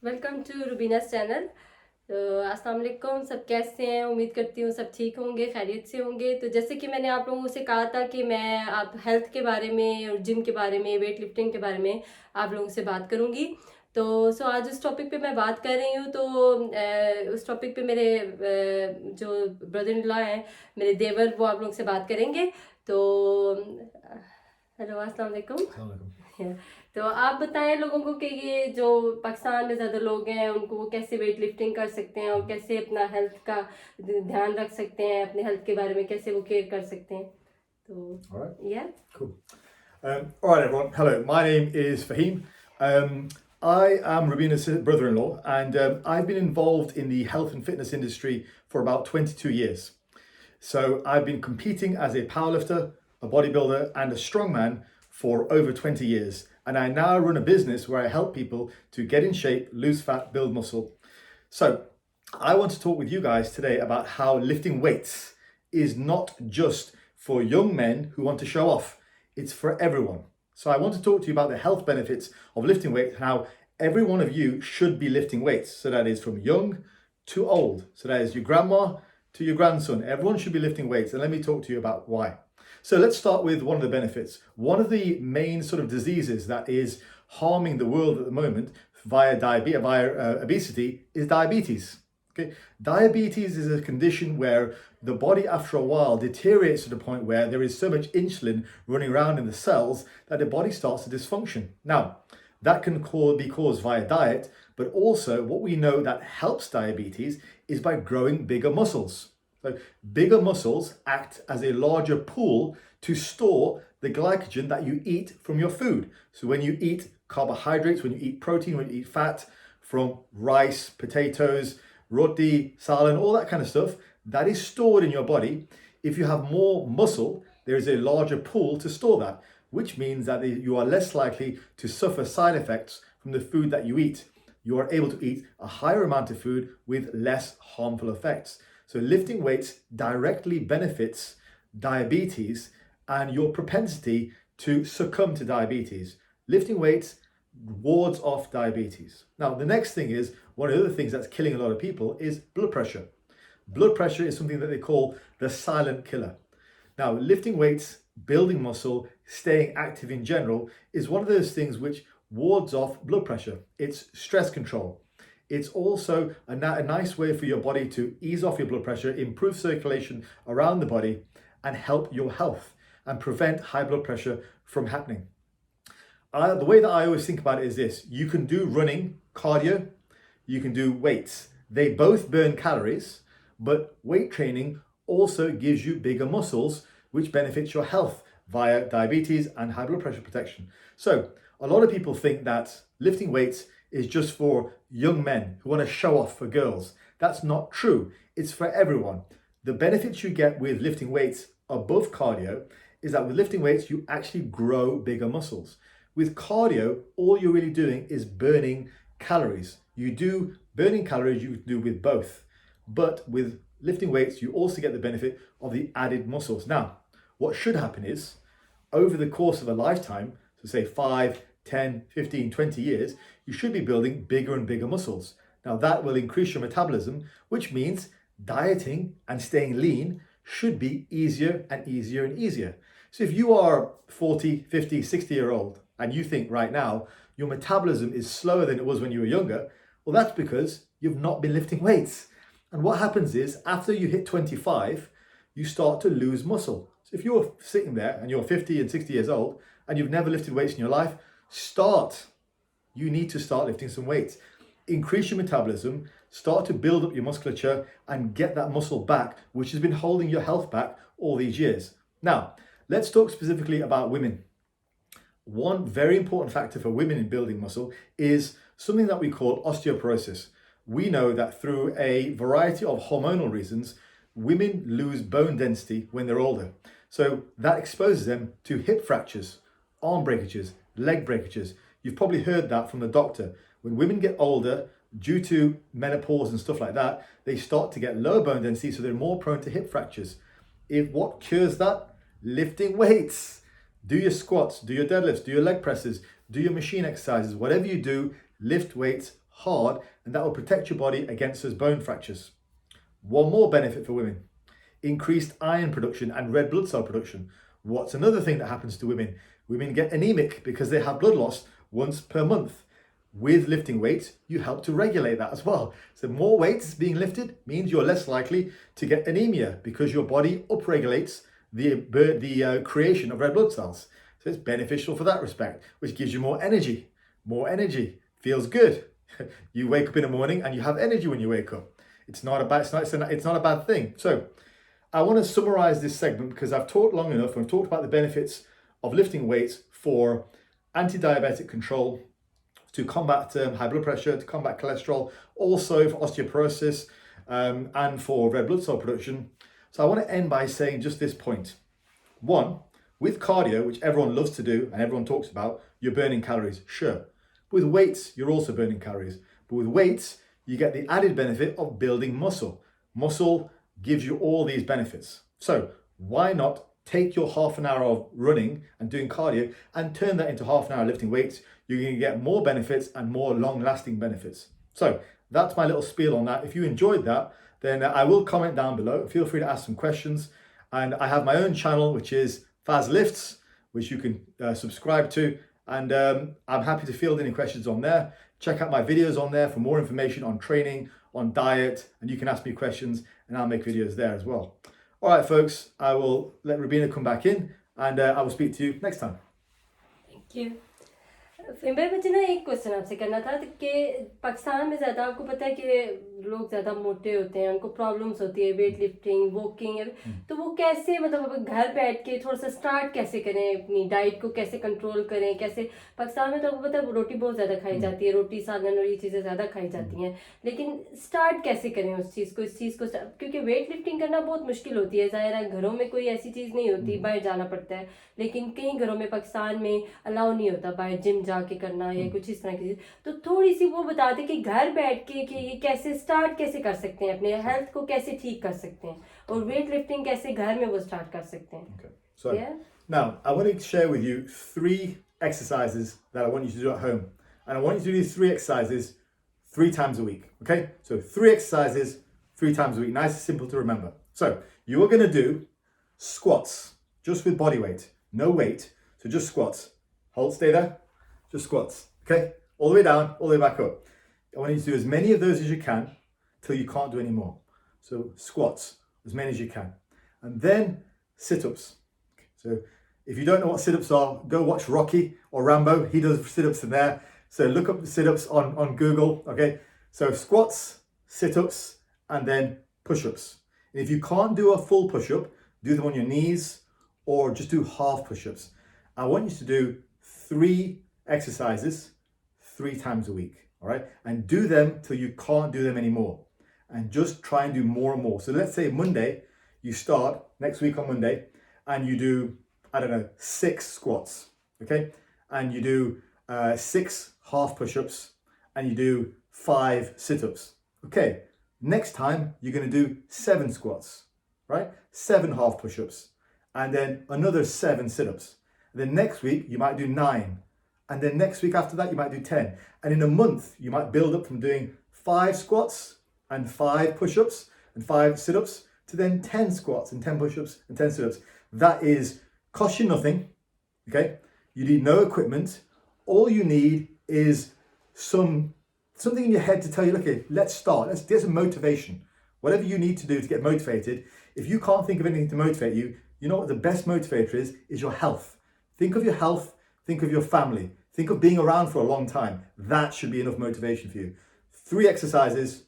Welcome to रुबीनास channel. अस्सलाम वालेकुम, सब कैसे हैं? उम्मीद करती हूँ सब ठीक होंगे, खैरियत से होंगे। तो जैसे कि मैंने आप लोगों से कहा था कि मैं आप हेल्थ के बारे में और जिम के बारे में, वेट लिफ्टिंग के बारे में आप लोगों से बात करूँगी। तो आज उस टॉपिक पे मैं बात कर रही हूँ। तो उस टॉपिक पे मेरे जो ब्रदर इन लॉ हैं, मेरे देवर, वो आप लोगों से बात करेंगे। तो हेलो, अस्सलाम वालेकुम। तो आप बताएं लोगों को कि ये जो पाकिस्तान में ज़्यादा लोग हैं उनको वो कैसे वेट लिफ्टिंग कर सकते हैं और कैसे अपना हेल्थ का ध्यान रख सकते हैं, अपने हेल्थ के बारे में कैसे वो केयर कर सकते हैं। तो All right, yeah. cool. All right, everyone. Hello, my name is Fahim. I am Rubina's brother-in-law, and I've been involved in the health and fitness industry for about 22 years. So I've been competing as a powerlifter, a bodybuilder, and a strongman for over 20 years. And I now run a business where I help people to get in shape, lose fat, build muscle. So I want to talk with you guys today about how lifting weights is not just for young men who want to show off. It's for everyone. So I want to talk to you about the health benefits of lifting weights and how every one of you should be lifting weights. So that is from young to old. So that is your grandma to your grandson. Everyone should be lifting weights. And let me talk to you about why. So let's start with one of the benefits. One of the main sort of diseases that is harming the world at the moment via obesity is diabetes. Okay, diabetes is a condition where the body after a while deteriorates to the point where there is so much insulin running around in the cells that the body starts to dysfunction. Now, that can be caused via diet, but also what we know that helps diabetes is by growing bigger muscles. So bigger muscles act as a larger pool to store the glycogen that you eat from your food. So when you eat carbohydrates, when you eat protein, when you eat fat from rice, potatoes, roti, salad, all that kind of stuff, that is stored in your body. If you have more muscle, there is a larger pool to store that, which means that you are less likely to suffer side effects from the food that you eat. You are able to eat a higher amount of food with less harmful effects. So lifting weights directly benefits diabetes and your propensity to succumb to diabetes. Lifting weights wards off diabetes. Now, the next thing is, one of the other things that's killing a lot of people is blood pressure. Blood pressure is something that they call the silent killer. Now, lifting weights, building muscle, staying active in general is one of those things which wards off blood pressure. It's stress control. It's also a nice way for your body to ease off your blood pressure, improve circulation around the body, and help your health and prevent high blood pressure from happening. The way that I always think about it is this: you can do running, cardio, you can do weights. They both burn calories, but weight training also gives you bigger muscles, which benefits your health via diabetes and high blood pressure protection. So a lot of people think that lifting weights is just for young men who want to show off for girls. That's not true. It's for everyone. The benefits you get with lifting weights above cardio is that with lifting weights, you actually grow bigger muscles. With cardio, all you're really doing is burning calories. You do burning calories, you do with both. But with lifting weights, you also get the benefit of the added muscles. Now, what should happen is, over the course of a lifetime, so say 5, 10, 15, 20 years, you should be building bigger and bigger muscles. Now, that will increase your metabolism, which means dieting and staying lean should be easier and easier and easier. So if you are 40, 50, 60-year-old and you think right now your metabolism is slower than it was when you were younger, well, that's because you've not been lifting weights. And what happens is, after you hit 25, you start to lose muscle. So if you're sitting there and you're 50 and 60 years old and you've never lifted weights in your life, you need to start lifting some weights. Increase your metabolism, start to build up your musculature and get that muscle back, which has been holding your health back all these years. Now, let's talk specifically about women. One very important factor for women in building muscle is something that we call osteoporosis. We know that through a variety of hormonal reasons, women lose bone density when they're older. So that exposes them to hip fractures, arm breakages, leg breakages. You've probably heard that from the doctor. When women get older, due to menopause and stuff like that, they start to get lower bone density, so they're more prone to hip fractures. What cures that? Lifting weights. Do your squats, do your deadlifts, do your leg presses, do your machine exercises. Whatever you do, lift weights hard, and that will protect your body against those bone fractures. One more benefit for women: increased iron production and red blood cell production. What's another thing that happens to women? Women get anemic because they have blood loss once per month. With lifting weights, you help to regulate that as well. So more weights being lifted means you're less likely to get anemia because your body upregulates the creation of red blood cells. So it's beneficial for that respect, which gives you more energy. More energy feels good. You wake up in the morning and you have energy when you wake up. It's not a bad thing. So I want to summarize this segment because I've talked long enough and I've talked about the benefits of lifting weights for anti-diabetic control, to combat high blood pressure, to combat cholesterol, also for osteoporosis, and for red blood cell production. So I want to end by saying just this point. One, with cardio, which everyone loves to do and everyone talks about, you're burning calories, sure. With weights, you're also burning calories. But with weights, you get the added benefit of building muscle. Muscle gives you all these benefits. So why not take your half an hour of running and doing cardio and turn that into half an hour lifting weights? You're going to get more benefits and more long-lasting benefits. So that's my little spiel on that. If you enjoyed that, then I will comment down below. Feel free to ask some questions. And I have my own channel, which is Faz Lifts, which you can subscribe to. And I'm happy to field any questions on there. Check out my videos on there for more information on training, on diet, and you can ask me questions and I'll make videos there as well. All right, folks, I will let Rubina come back in and I will speak to you next time. Thank you. फिर मुझे ना एक question आपसे करना था कि पाकिस्तान में ज़्यादा आपको पता है कि लोग ज़्यादा मोटे होते हैं, उनको प्रॉब्लम्स होती है वेट लिफ्टिंग, वॉकिंग, तो वो कैसे मतलब घर बैठ के थोड़ा सा स्टार्ट कैसे करें, अपनी डाइट को कैसे कंट्रोल करें, कैसे पाकिस्तान में तो आपको पता है रोटी बहुत ज़्यादा खाई जाती है, रोटी सालन और ये चीज़ें ज़्यादा खाई जाती हैं, लेकिन स्टार्ट कैसे करें उस चीज़ को, इस चीज़ को, क्योंकि वेट लिफ्टिंग करना बहुत मुश्किल होती है, ज़ाहिर है घरों में कोई ऐसी चीज़ नहीं होती, बाहर जाना पड़ता है, लेकिन कई घरों में पाकिस्तान में अलाउ नहीं होता बाहर जिम जाके करना या कुछ इस तरह की चीज, तो थोड़ी सी वो बता दे कि घर बैठ के कि ये कैसे स्टार्ट कैसे कर सकते हैं, अपने हेल्थ को कैसे ठीक कर सकते हैं और वेट लिफ्टिंग कैसे घर में वो स्टार्ट कर सकते हैं. Okay. So now I want to share with you 3 exercises that I want you to do at home, and I want you to do these 3 exercises 3 times a week. Okay, so 3 exercises 3 times a week, nice and simple to remember. So you are going to do squats just with body weight, no weight, so just squats. Hold, stay there, just squats. Okay, all the way down, all the way back up. I want you to do as many of those as you can till you can't do any more. So squats, as many as you can. And then sit-ups. So if you don't know what sit-ups are, go watch Rocky or Rambo. He does sit-ups in there. So look up the sit-ups on Google, okay? So squats, sit-ups, and then push-ups. And if you can't do a full push-up, do them on your knees or just do half push-ups. I want you to do 3 exercises 3 times a week, all right? And do them till you can't do them anymore. And just try and do more and more. So let's say Monday, you start next week on Monday, and you do, I don't know, 6 squats, okay? And you do 6 half push-ups, and you do 5 sit-ups. Okay, next time, you're gonna do 7 squats, right? 7 half push-ups, and then another 7 sit-ups. And then next week, you might do 9. And then next week after that, you might do 10. And in a month, you might build up from doing 5 squats and 5 push-ups and 5 sit-ups to then 10 squats and 10 push-ups and 10 sit-ups. That is cost you nothing, okay? You need no equipment. All you need is something in your head to tell you, okay, let's start. Let's get some motivation. Whatever you need to do to get motivated. If you can't think of anything to motivate you, you know what the best motivator is your health. Think of your health, think of your family, think of being around for a long time. That should be enough motivation for you. 3 exercises,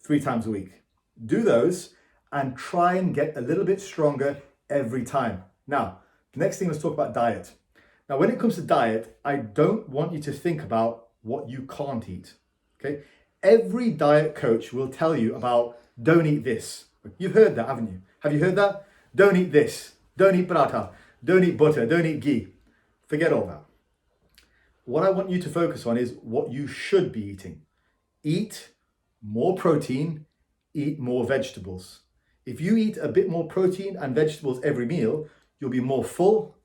3 times a week. Do those and try and get a little bit stronger every time. Now, next thing, let's talk about diet. Now, when it comes to diet, I don't want you to think about what you can't eat, okay? Every diet coach will tell you about don't eat this. You've heard that, haven't you? Have you heard that? Don't eat this. Don't eat paratha. Don't eat butter. Don't eat ghee. Forget all that. What I want you to focus on is what you should be eating. Eat more protein, eat more vegetables. If you eat a bit more protein and vegetables every meal, you'll be more full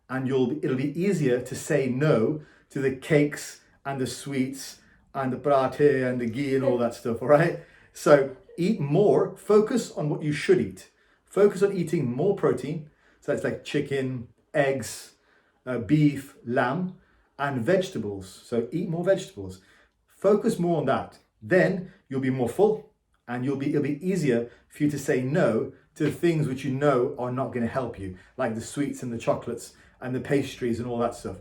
and it'll be easier to say no to the cakes and the sweets and the parathe and the ghee and all that stuff, all right? So eat more, focus on what you should eat. Focus on eating more protein. So that's like chicken, eggs, beef, lamb, and vegetables. So eat more vegetables. Focus more on that. Then you'll be more full and it'll be easier for you to say no to the things which you know are not going to help you, like the sweets and the chocolates and the pastries and all that stuff.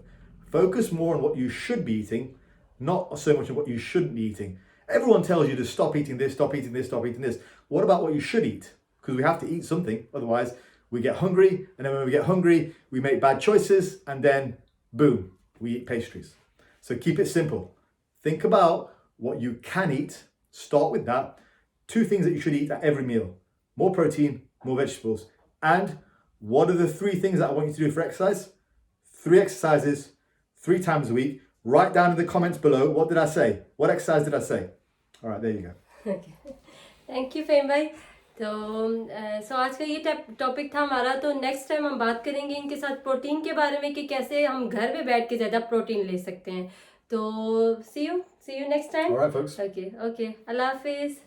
Focus more on what you should be eating, not so much on what you shouldn't be eating. Everyone tells you to stop eating this, stop eating this, stop eating this. What about what you should eat? Because we have to eat something, otherwise we get hungry, and then when we get hungry, we make bad choices, and then boom, we eat pastries. So keep it simple. Think about what you can eat, start with that. 2 things that you should eat at every meal: more protein, more vegetables. And what are the 3 things that I want you to do for exercise? 3 exercises, 3 times a week. Write down in the comments below, what did I say? What exercise did I say? All right, there you go. Thank you fame भाई। तो सो आज का ये topic था हमारा। तो next time हम बात करेंगे इनके साथ प्रोटीन के बारे में कि कैसे हम घर में बैठ के ज़्यादा प्रोटीन ले सकते हैं। तो see you next time. All right, folks. Okay अल्लाह हाफिज़।